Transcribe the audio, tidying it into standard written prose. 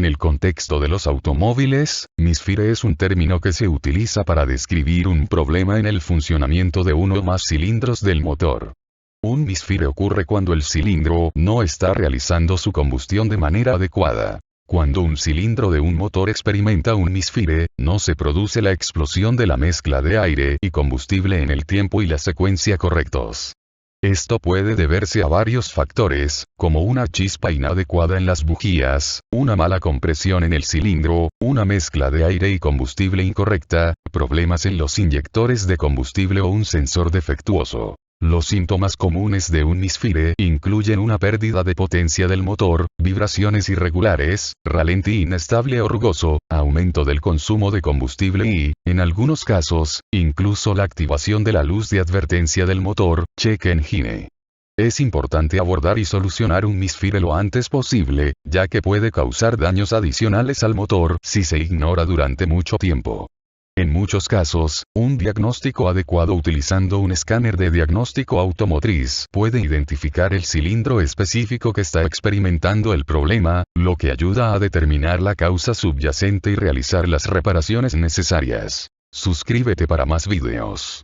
En el contexto de los automóviles, misfire es un término que se utiliza para describir un problema en el funcionamiento de uno o más cilindros del motor. Un misfire ocurre cuando el cilindro no está realizando su combustión de manera adecuada. Cuando un cilindro de un motor experimenta un misfire, no se produce la explosión de la mezcla de aire y combustible en el tiempo y la secuencia correctos. Esto puede deberse a varios factores, como una chispa inadecuada en las bujías, una mala compresión en el cilindro, una mezcla de aire y combustible incorrecta, problemas en los inyectores de combustible o un sensor defectuoso. Los síntomas comunes de un misfire incluyen una pérdida de potencia del motor, vibraciones irregulares, ralentí inestable o rugoso, aumento del consumo de combustible y, en algunos casos, incluso la activación de la luz de advertencia del motor, check engine. Es importante abordar y solucionar un misfire lo antes posible, ya que puede causar daños adicionales al motor si se ignora durante mucho tiempo. En muchos casos, un diagnóstico adecuado utilizando un escáner de diagnóstico automotriz puede identificar el cilindro específico que está experimentando el problema, lo que ayuda a determinar la causa subyacente y realizar las reparaciones necesarias. Suscríbete para más videos.